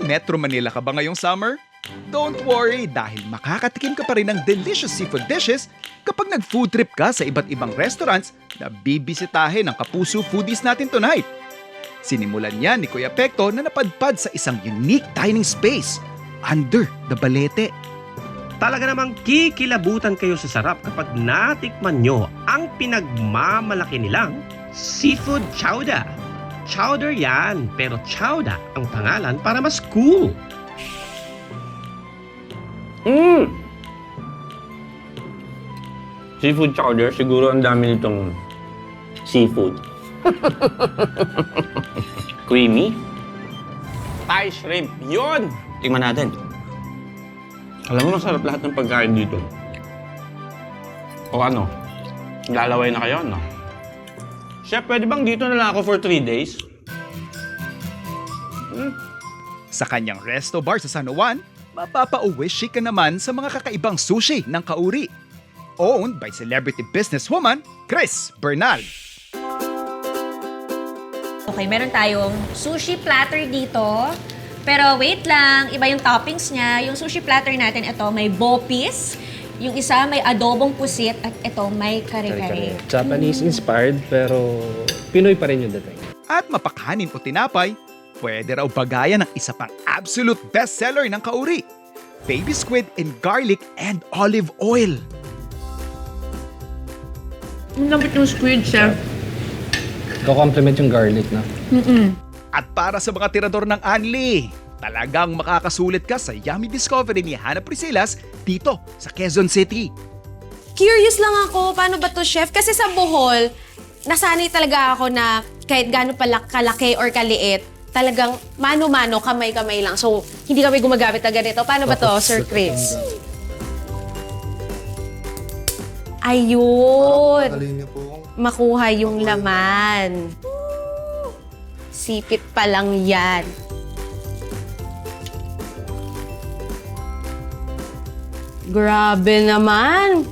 Metro Manila ka ba ngayong summer? Don't worry dahil makakatikim ka pa rin ng delicious seafood dishes kapag nag-food trip ka sa iba't ibang restaurants na bibisitahin ng Kapuso foodies natin tonight. Sinimulan niya ni Kuya Pekto na napadpad sa isang unique dining space under the Balete. Talaga namang kikilabutan kayo sa sarap kapag natikman nyo ang pinagmamalaki nilang seafood chowder. Chowder yan, pero chowder ang pangalan para mas cool. Seafood chowder, siguro ang dami nitong seafood. Creamy. Thai shrimp, yun! Tingnan natin. Alam mo, masarap lahat ng pagkain dito. O ano? Lalaway na kayo, no? Chef, pwede bang dito na lang ako for 3 days? Sa kanyang resto bar sa San Juan, mapapauwish ka naman sa mga kakaibang sushi ng Kauri. Owned by celebrity businesswoman Chris Bernal. Okay, meron tayong sushi platter dito. Pero wait lang, iba yung toppings niya. Yung sushi platter natin, ito may bopis. Yung isa may adobong pusit at ito may kare-kare. Japanese-inspired pero Pinoy pa rin yung dating. At mapakanin o tinapay, pwede raw bagayan ng isa pang absolute bestseller ng Kauri, baby squid in garlic and olive oil. Ang lambot yung squid, chef. Ko-compliment yung garlic na. At para sa mga tirador ng Anli, talagang makakasulit ka sa Yummy Discovery ni Hannah Priscilas dito sa Quezon City. Curious lang ako, paano ba to, chef? Kasi sa Bohol, nasanay talaga ako na kahit gaano pala kalaki or kaliit, talagang mano-mano, kamay-kamay lang. So, hindi kami gumagamit na ganito. Paano ba to, Sir Chris? Ayun! Makuha yung laman. Sipit pa lang yan. Grabe naman.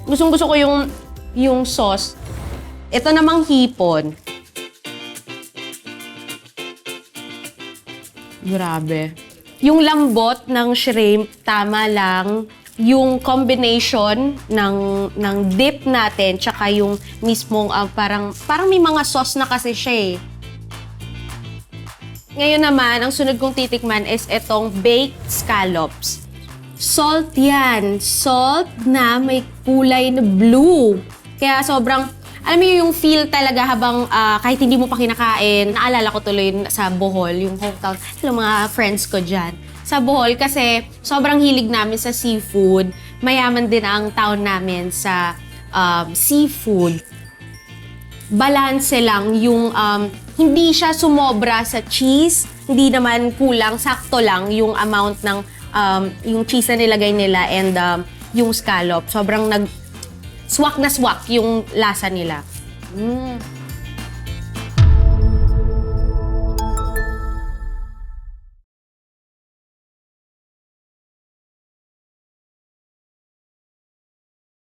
Gustong-gusto ko yung sauce. Ito namang hipon. Grabe. Yung lambot ng shrimp, tama lang. Yung combination ng dip natin, tsaka yung mismong parang may mga sauce na kasi siya eh. Ngayon naman, ang sunod kong titikman is itong baked scallops. Salt yan. Salt na may kulay na blue. Kaya sobrang, alam mo yung feel talaga habang kahit hindi mo pa kinakain. Naalala ko tuloy sa Bohol, yung hometown, yung mga friends ko dyan. Sa Bohol kasi sobrang hilig namin sa seafood. Mayaman din ang town namin sa seafood. Balanse lang yung hindi siya sumobra sa cheese, hindi naman kulang, sakto lang yung amount ng yung cheese na nilagay nila and yung scallop. Sobrang swak na swak yung lasa nila.